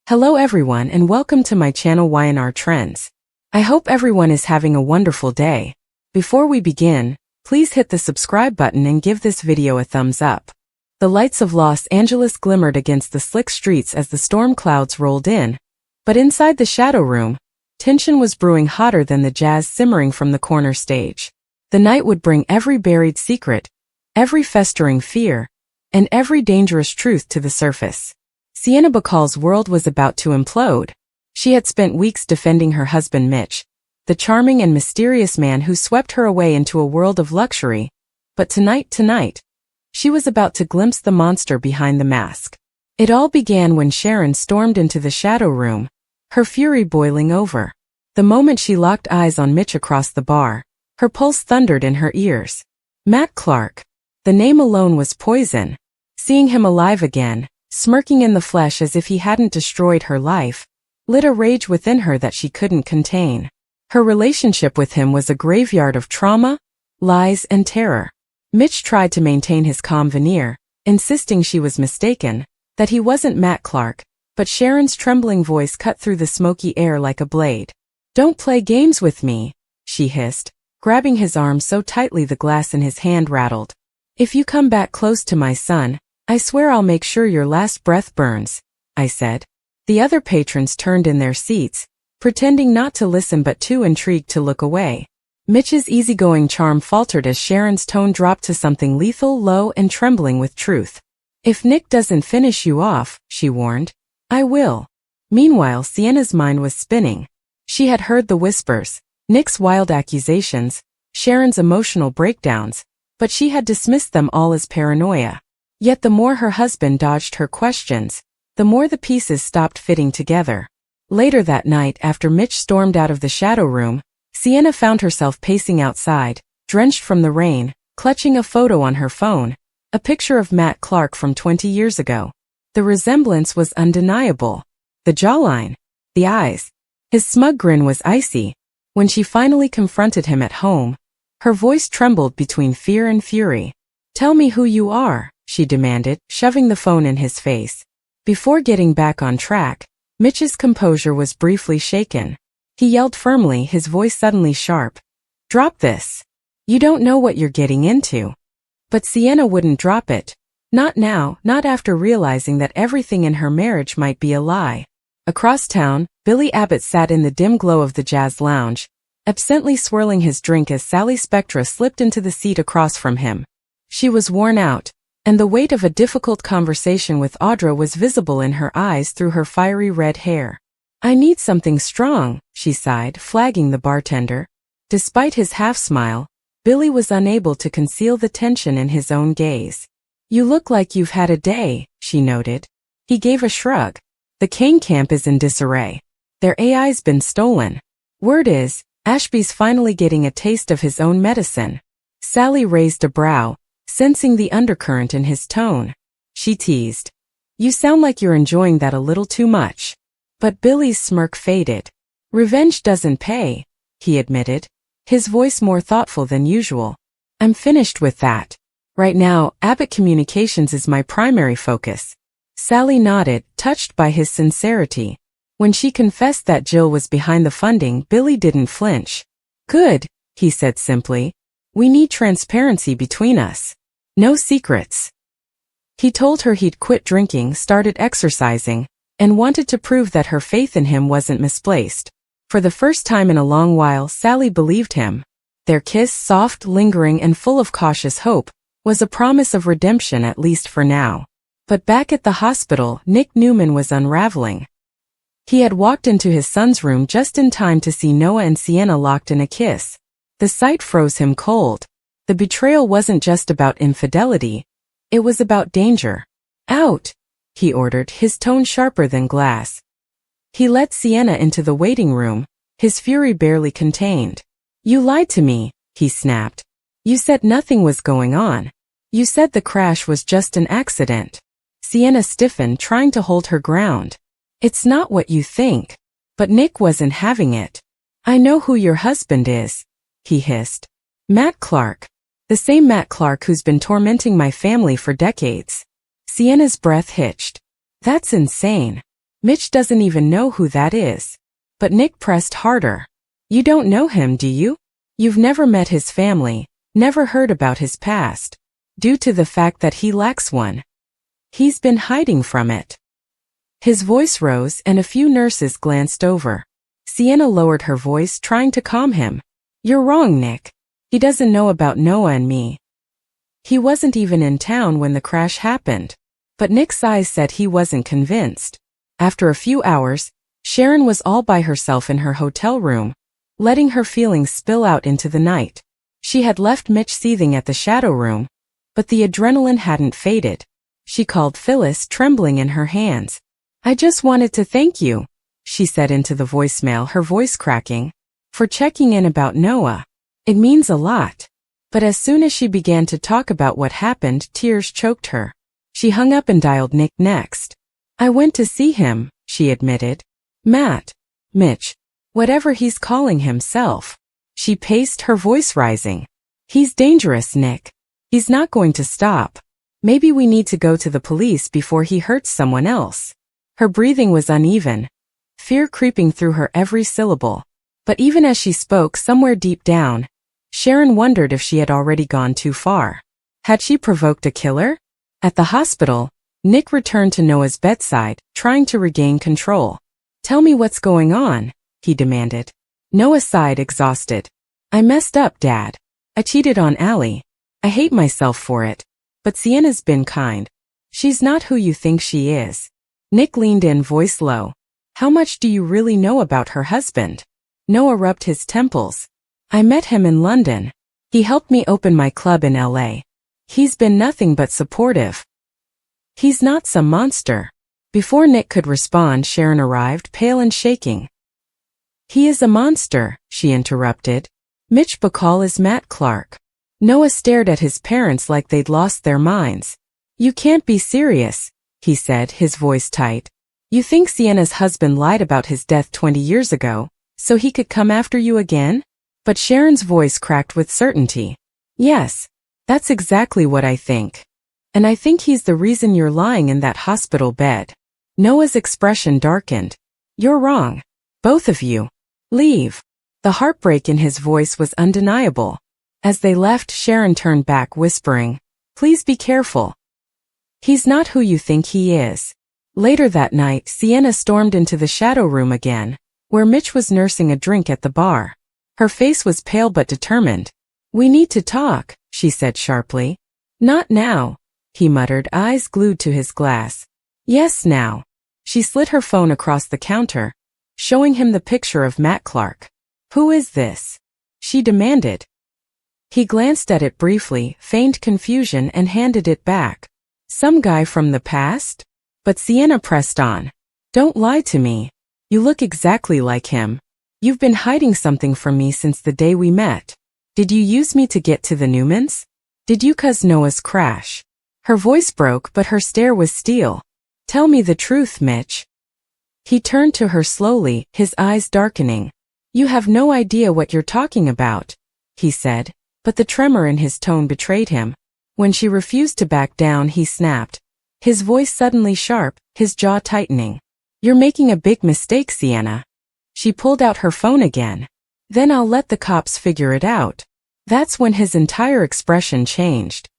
Hello everyone and welcome to my channel Y&R Trends. I hope everyone is having a wonderful day. Before we begin, please hit the subscribe button and give this video a thumbs up. The lights of Los Angeles glimmered against the slick streets as the storm clouds rolled in, but inside the shadow room, tension was brewing hotter than the jazz simmering from the corner stage. The night would bring every buried secret, every festering fear, and every dangerous truth to the surface. Sienna Bacall's world was about to implode. She had spent weeks defending her husband Mitch, the charming and mysterious man who swept her away into a world of luxury, but tonight, she was about to glimpse the monster behind the mask. It all began when Sharon stormed into the shadow room, her fury boiling over. The moment she locked eyes on Mitch across the bar, her pulse thundered in her ears. Matt Clark. The name alone was poison. Seeing him alive again, smirking in the flesh as if he hadn't destroyed her life, lit a rage within her that she couldn't contain. Her relationship with him was a graveyard of trauma, lies, and terror. Mitch tried to maintain his calm veneer, insisting she was mistaken, that he wasn't Matt Clark, but Sharon's trembling voice cut through the smoky air like a blade. "Don't play games with me," she hissed, grabbing his arm so tightly the glass in his hand rattled. "If you come back close to my son, I swear I'll make sure your last breath burns," I said. The other patrons turned in their seats, pretending not to listen but too intrigued to look away. Mitch's easygoing charm faltered as Sharon's tone dropped to something lethal, low, and trembling with truth. "If Nick doesn't finish you off," she warned, "I will." Meanwhile, Sienna's mind was spinning. She had heard the whispers, Nick's wild accusations, Sharon's emotional breakdowns, but she had dismissed them all as paranoia. Yet the more her husband dodged her questions, the more the pieces stopped fitting together. Later that night, after Mitch stormed out of the shadow room, Sienna found herself pacing outside, drenched from the rain, clutching a photo on her phone, a picture of Matt Clark from 20 years ago. The resemblance was undeniable. The jawline, the eyes. His smug grin was icy. When she finally confronted him at home, her voice trembled between fear and fury. "Tell me who you are," she demanded, shoving the phone in his face. Before getting back on track, Mitch's composure was briefly shaken. He yelled firmly, his voice suddenly sharp. "Drop this. You don't know what you're getting into." But Sienna wouldn't drop it. Not now, not after realizing that everything in her marriage might be a lie. Across town, Billy Abbott sat in the dim glow of the jazz lounge, absently swirling his drink as Sally Spectra slipped into the seat across from him. She was worn out, and the weight of a difficult conversation with Audra was visible in her eyes through her fiery red hair. "I need something strong," she sighed, flagging the bartender. Despite his half-smile, Billy was unable to conceal the tension in his own gaze. "You look like you've had a day," she noted. He gave a shrug. "The Kane camp is in disarray. Their AI's been stolen. Word is, Ashby's finally getting a taste of his own medicine." Sally raised a brow, sensing the undercurrent in his tone. She teased, "You sound like you're enjoying that a little too much." But Billy's smirk faded. "Revenge doesn't pay," he admitted, his voice more thoughtful than usual. "I'm finished with that. Right now, Abbott Communications is my primary focus." Sally nodded, touched by his sincerity. When she confessed that Jill was behind the funding, Billy didn't flinch. "Good," he said simply. "We need transparency between us. No secrets." He told her he'd quit drinking, started exercising, and wanted to prove that her faith in him wasn't misplaced. For the first time in a long while, Sally believed him. Their kiss, soft, lingering, and full of cautious hope, was a promise of redemption at least for now. But back at the hospital, Nick Newman was unraveling. He had walked into his son's room just in time to see Noah and Sienna locked in a kiss. The sight froze him cold. The betrayal wasn't just about infidelity, it was about danger. "Out," he ordered, his tone sharper than glass. He led Sienna into the waiting room, his fury barely contained. "You lied to me," he snapped. "You said nothing was going on. You said the crash was just an accident." Sienna stiffened, trying to hold her ground. "It's not what you think." But Nick wasn't having it. "I know who your husband is," he hissed. "Matt Clark. The same Matt Clark who's been tormenting my family for decades." Sienna's breath hitched. "That's insane." Mitch doesn't even know who that is. But Nick pressed harder. You don't know him, do you? You've never met his family, never heard about his past. Due to the fact that he lacks one. He's been hiding from it. His voice rose and a few nurses glanced over. Sienna lowered her voice, trying to calm him. You're wrong, Nick. He doesn't know about Noah and me. He wasn't even in town when the crash happened. But Nick's eyes said he wasn't convinced. After a few hours, Sharon was all by herself in her hotel room, letting her feelings spill out into the night. She had left Mitch seething at the shadow room, but the adrenaline hadn't faded. She called Phyllis, trembling in her hands. I just wanted to thank you, she said into the voicemail, her voice cracking, for checking in about Noah. It means a lot. But as soon as she began to talk about what happened, tears choked her. She hung up and dialed Nick next. I went to see him, she admitted. Mitch, whatever he's calling himself. She paced, her voice rising. He's dangerous, Nick. He's not going to stop. Maybe we need to go to the police before he hurts someone else. Her breathing was uneven, fear creeping through her every syllable. But even as she spoke, somewhere deep down, Sharon wondered if she had already gone too far. Had she provoked a killer? At the hospital, Nick returned to Noah's bedside, trying to regain control. Tell me what's going on, he demanded. Noah sighed, exhausted. I messed up, Dad. I cheated on Allie. I hate myself for it. But Sienna's been kind. She's not who you think she is. Nick leaned in, voice low. How much do you really know about her husband? Noah rubbed his temples. I met him in London. He helped me open my club in LA. He's been nothing but supportive. He's not some monster. Before Nick could respond, Sharon arrived, pale and shaking. He is a monster, she interrupted. Mitch Bacall is Matt Clark. Noah stared at his parents like they'd lost their minds. You can't be serious, he said, his voice tight. You think Sienna's husband lied about his death 20 years ago, so he could come after you again? But Sharon's voice cracked with certainty. Yes, that's exactly what I think. And I think he's the reason you're lying in that hospital bed. Noah's expression darkened. You're wrong. Both of you. Leave. The heartbreak in his voice was undeniable. As they left, Sharon turned back, whispering, Please be careful. He's not who you think he is. Later that night, Sienna stormed into the shadow room again, where Mitch was nursing a drink at the bar. Her face was pale but determined. We need to talk, she said sharply. Not now, he muttered, eyes glued to his glass. Yes, now. She slid her phone across the counter, showing him the picture of Matt Clark. Who is this? She demanded. He glanced at it briefly, feigned confusion, and handed it back. Some guy from the past? But Sienna pressed on. Don't lie to me. You look exactly like him. You've been hiding something from me since the day we met. Did you use me to get to the Newmans? Did you cause Noah's crash? Her voice broke, but her stare was steel. Tell me the truth, Mitch. He turned to her slowly, his eyes darkening. You have no idea what you're talking about, he said, but the tremor in his tone betrayed him. When she refused to back down, he snapped, his voice suddenly sharp, his jaw tightening. You're making a big mistake, Sienna. She pulled out her phone again. Then I'll let the cops figure it out. That's when his entire expression changed.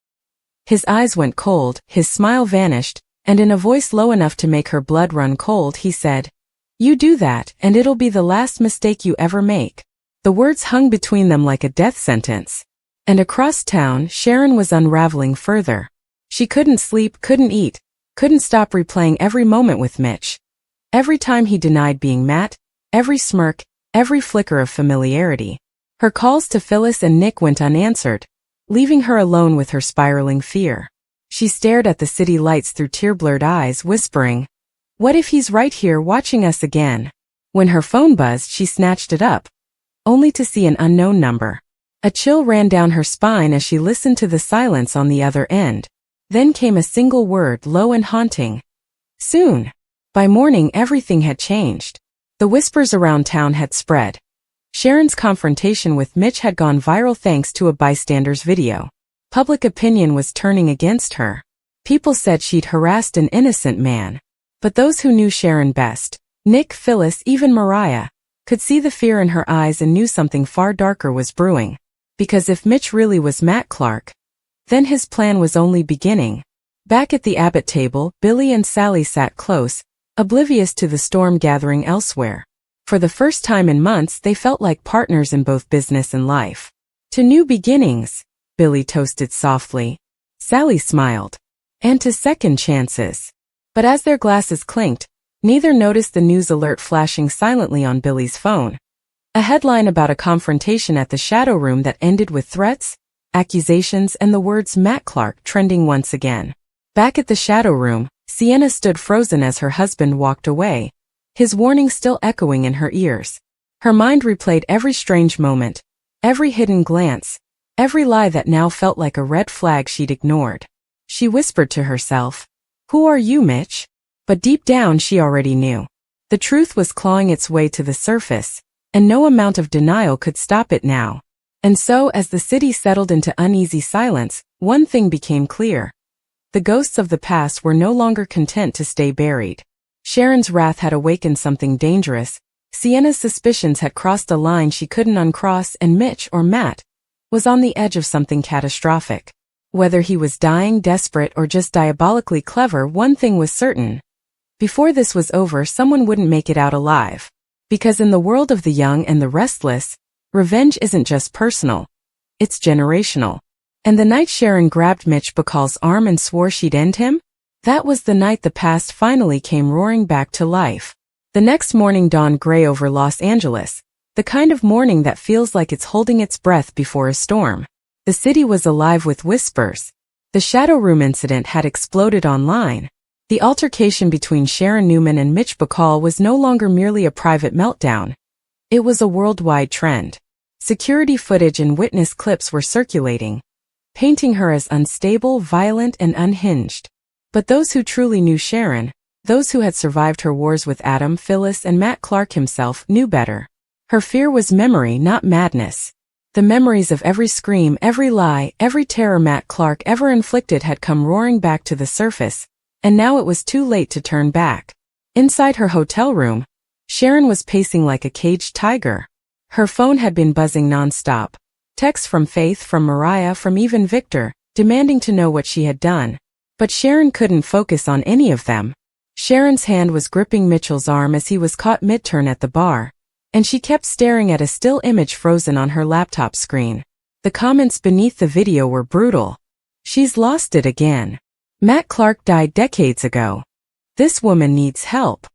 His eyes went cold, his smile vanished, and in a voice low enough to make her blood run cold, he said, You do that, and it'll be the last mistake you ever make. The words hung between them like a death sentence. And across town, Sharon was unraveling further. She couldn't sleep, couldn't eat, couldn't stop replaying every moment with Mitch. Every time he denied being Matt, every smirk, every flicker of familiarity. Her calls to Phyllis and Nick went unanswered, leaving her alone with her spiraling fear. She stared at the city lights through tear-blurred eyes, whispering, What if he's right here watching us again? When her phone buzzed, she snatched it up, only to see an unknown number. A chill ran down her spine as she listened to the silence on the other end. Then came a single word, low and haunting. Soon. By morning, everything had changed. The whispers around town had spread. Sharon's confrontation with Mitch had gone viral thanks to a bystander's video. Public opinion was turning against her. People said she'd harassed an innocent man. But those who knew Sharon best, Nick, Phyllis, even Mariah, could see the fear in her eyes and knew something far darker was brewing. Because if Mitch really was Matt Clark, then his plan was only beginning. Back at the Abbott table, Billy and Sally sat close, oblivious to the storm gathering elsewhere. For the first time in months, they felt like partners in both business and life. To new beginnings, Billy toasted softly. Sally smiled. And to second chances. But as their glasses clinked, neither noticed the news alert flashing silently on Billy's phone. A headline about a confrontation at the Shadow Room that ended with threats, accusations, and the words Matt Clark trending once again. Back at the Shadow Room, Sienna stood frozen as her husband walked away, his warning still echoing in her ears. Her mind replayed every strange moment, every hidden glance, every lie that now felt like a red flag she'd ignored. She whispered to herself, "Who are you, Mitch?" But deep down she already knew. The truth was clawing its way to the surface, and no amount of denial could stop it now. And so, as the city settled into uneasy silence, one thing became clear. The ghosts of the past were no longer content to stay buried. Sharon's wrath had awakened something dangerous, Sienna's suspicions had crossed a line she couldn't uncross, and Mitch, or Matt, was on the edge of something catastrophic. Whether he was dying, desperate, or just diabolically clever, one thing was certain. Before this was over, someone wouldn't make it out alive. Because in the world of the young and the restless, revenge isn't just personal. It's generational. And the night Sharon grabbed Mitch Bacall's arm and swore she'd end him? That was the night the past finally came roaring back to life. The next morning dawned gray over Los Angeles, the kind of morning that feels like it's holding its breath before a storm. The city was alive with whispers. The Shadow Room incident had exploded online. The altercation between Sharon Newman and Mitch Bacall was no longer merely a private meltdown. It was a worldwide trend. Security footage and witness clips were circulating, painting her as unstable, violent, and unhinged. But those who truly knew Sharon, those who had survived her wars with Adam, Phyllis, and Matt Clark himself, knew better. Her fear was memory, not madness. The memories of every scream, every lie, every terror Matt Clark ever inflicted had come roaring back to the surface, and now it was too late to turn back. Inside her hotel room, Sharon was pacing like a caged tiger. Her phone had been buzzing nonstop. Texts from Faith, from Mariah, from even Victor, demanding to know what she had done. But Sharon couldn't focus on any of them. Sharon's hand was gripping Mitchell's arm as he was caught mid-turn at the bar, and she kept staring at a still image frozen on her laptop screen. The comments beneath the video were brutal. "She's lost it again. Matt Clark died decades ago. This woman needs help."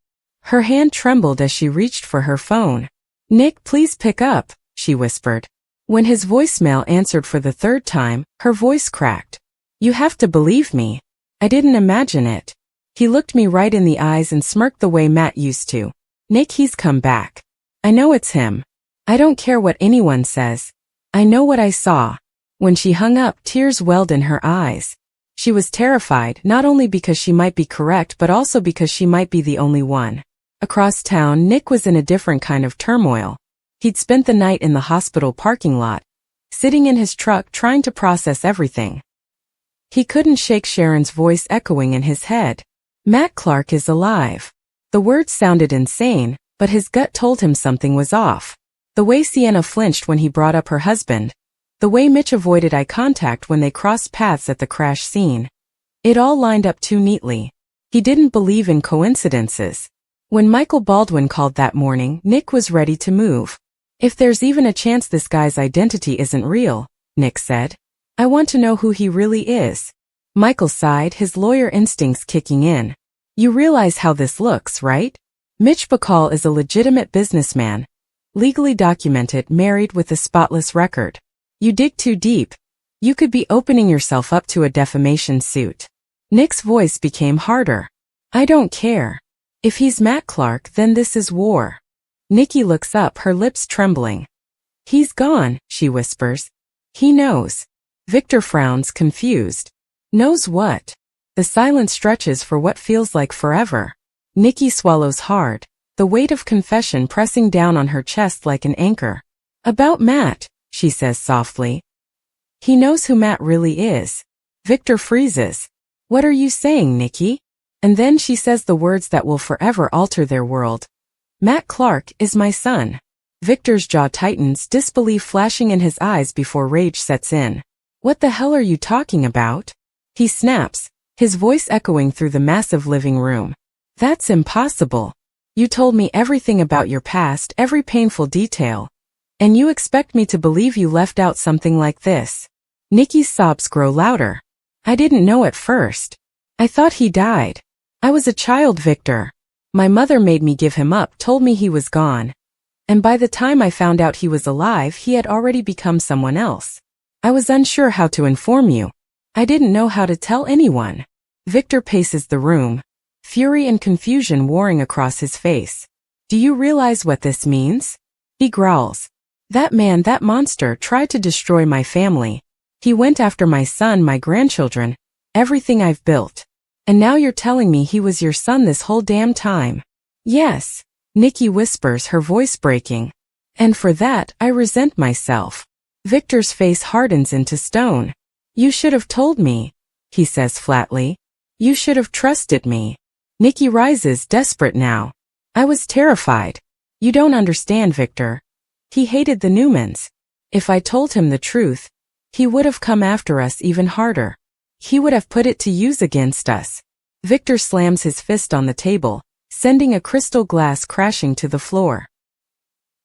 Her hand trembled as she reached for her phone. "Nick, please pick up," she whispered. When his voicemail answered for the third time, her voice cracked. "You have to believe me. I didn't imagine it." He looked me right in the eyes and smirked the way Matt used to. "Nick, he's come back. I know it's him. I don't care what anyone says. I know what I saw." When she hung up, tears welled in her eyes. She was terrified, not only because she might be correct but also because she might be the only one. Across town, Nick was in a different kind of turmoil. He'd spent the night in the hospital parking lot, sitting in his truck trying to process everything. He couldn't shake Sharon's voice echoing in his head. "Matt Clark is alive." The words sounded insane, but his gut told him something was off. The way Sienna flinched when he brought up her husband, the way Mitch avoided eye contact when they crossed paths at the crash scene. It all lined up too neatly. He didn't believe in coincidences. When Michael Baldwin called that morning, Nick was ready to move. "If there's even a chance this guy's identity isn't real," Nick said, "I want to know who he really is." Michael sighed, his lawyer instincts kicking in. "You realize how this looks, right? Mitch Bacall is a legitimate businessman, legally documented, married with a spotless record. You dig too deep, you could be opening yourself up to a defamation suit." Nick's voice became harder. "I don't care. If he's Matt Clark, then this is war." Nikki looks up, her lips trembling. "He's gone," she whispers. "He knows." Victor frowns, confused. "Knows what?" The silence stretches for what feels like forever. Nikki swallows hard, the weight of confession pressing down on her chest like an anchor. "About Matt," she says softly. "He knows who Matt really is." Victor freezes. "What are you saying, Nikki?" And then she says the words that will forever alter their world. Matt Clark is my son. Victor's jaw tightens, disbelief flashing in his eyes before rage sets in. What the hell are you talking about? He snaps, his voice echoing through the massive living room. That's impossible. You told me everything about your past, every painful detail. And you expect me to believe you left out something like this? Nikki's sobs grow louder. I didn't know at first. I thought he died. I was a child, Victor. My mother made me give him up, told me he was gone. And by the time I found out he was alive, he had already become someone else. I was unsure how to inform you. I didn't know how to tell anyone. Victor paces the room, fury and confusion warring across his face. Do you realize what this means? He growls. That man, that monster, tried to destroy my family. He went after my son, my grandchildren, everything I've built. And now you're telling me he was your son this whole damn time. Yes, Nikki whispers, her voice breaking. And for that, I resent myself. Victor's face hardens into stone. You should have told me, he says flatly. You should have trusted me. Nikki rises, desperate now. I was terrified. You don't understand, Victor. He hated the Newmans. If I told him the truth, he would have come after us even harder. He would have put it to use against us. Victor slams his fist on the table, sending a crystal glass crashing to the floor.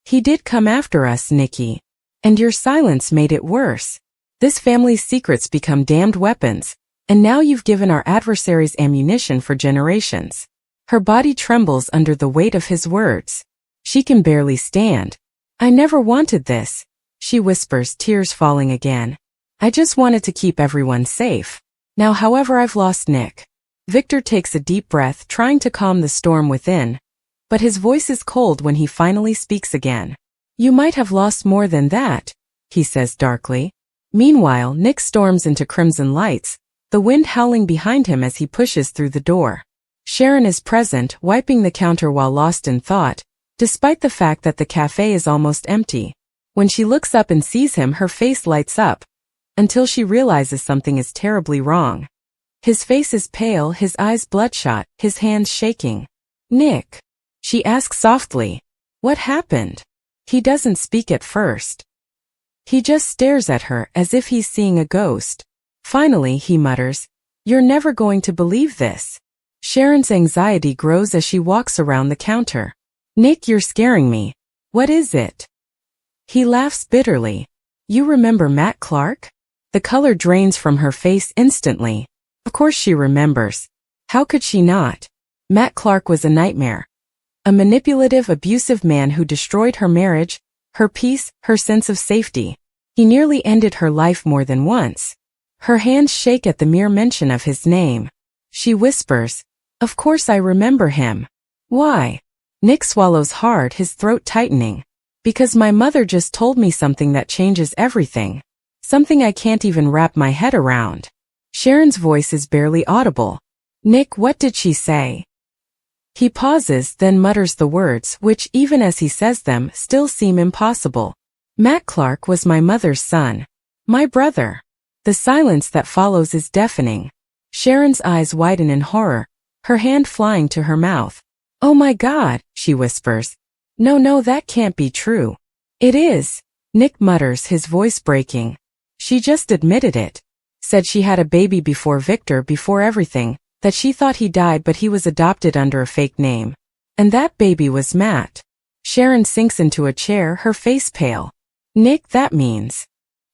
He did come after us, Nikki. And your silence made it worse. This family's secrets become damned weapons, and now you've given our adversaries ammunition for generations. Her body trembles under the weight of his words. She can barely stand. I never wanted this, she whispers, tears falling again. I just wanted to keep everyone safe. Now, however, I've lost Nick. Victor takes a deep breath, trying to calm the storm within, but his voice is cold when he finally speaks again. You might have lost more than that, he says darkly. Meanwhile, Nick storms into crimson lights, the wind howling behind him as he pushes through the door. Sharon is present, wiping the counter while lost in thought, despite the fact that the cafe is almost empty. When she looks up and sees him, her face lights up, until she realizes something is terribly wrong. His face is pale, his eyes bloodshot, his hands shaking. Nick, she asks softly. What happened? He doesn't speak at first. He just stares at her as if he's seeing a ghost. Finally, he mutters, You're never going to believe this. Sharon's anxiety grows as she walks around the counter. Nick, you're scaring me. What is it? He laughs bitterly. You remember Matt Clark? The color drains from her face instantly. Of course she remembers. How could she not? Matt Clark was a nightmare. A manipulative, abusive man who destroyed her marriage, her peace, her sense of safety. He nearly ended her life more than once. Her hands shake at the mere mention of his name. She whispers, Of course I remember him. Why? Nick swallows hard, his throat tightening. Because my mother just told me something that changes everything. Something I can't even wrap my head around. Sharon's voice is barely audible. Nick, what did she say? He pauses, then mutters the words, which, even as he says them, still seem impossible. Matt Clark was my mother's son. My brother. The silence that follows is deafening. Sharon's eyes widen in horror, her hand flying to her mouth. Oh my God, she whispers. No, that can't be true. It is. Nick mutters, his voice breaking. She just admitted it. Said she had a baby before Victor, before everything, that she thought he died but he was adopted under a fake name. And that baby was Matt. Sharon sinks into a chair, her face pale. Nick, that means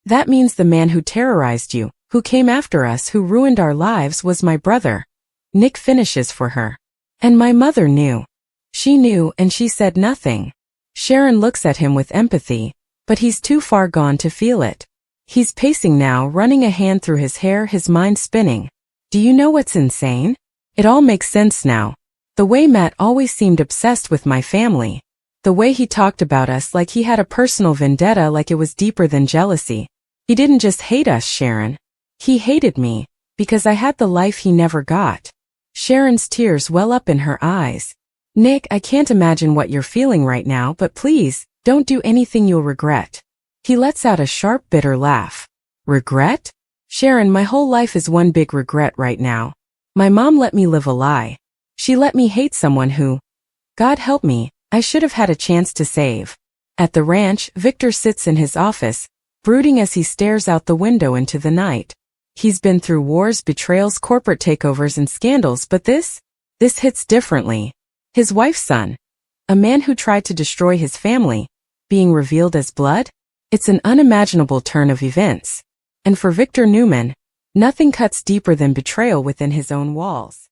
the man who terrorized you, who came after us, who ruined our lives, was my brother. Nick finishes for her. And my mother knew. She knew, and she said nothing. Sharon looks at him with empathy, but he's too far gone to feel it. He's pacing now, running a hand through his hair, his mind spinning. Do you know what's insane? It all makes sense now. The way Matt always seemed obsessed with my family. The way he talked about us like he had a personal vendetta, like it was deeper than jealousy. He didn't just hate us, Sharon. He hated me, because I had the life he never got. Sharon's tears well up in her eyes. Nick, I can't imagine what you're feeling right now, but please, don't do anything you'll regret. He lets out a sharp, bitter laugh. Regret? Sharon, my whole life is one big regret right now. My mom let me live a lie. She let me hate someone who, God help me, I should have had a chance to save. At the ranch, Victor sits in his office, brooding as he stares out the window into the night. He's been through wars, betrayals, corporate takeovers, and scandals, but this hits differently. His wife's son, a man who tried to destroy his family, being revealed as blood? It's an unimaginable turn of events. And for Victor Newman, nothing cuts deeper than betrayal within his own walls.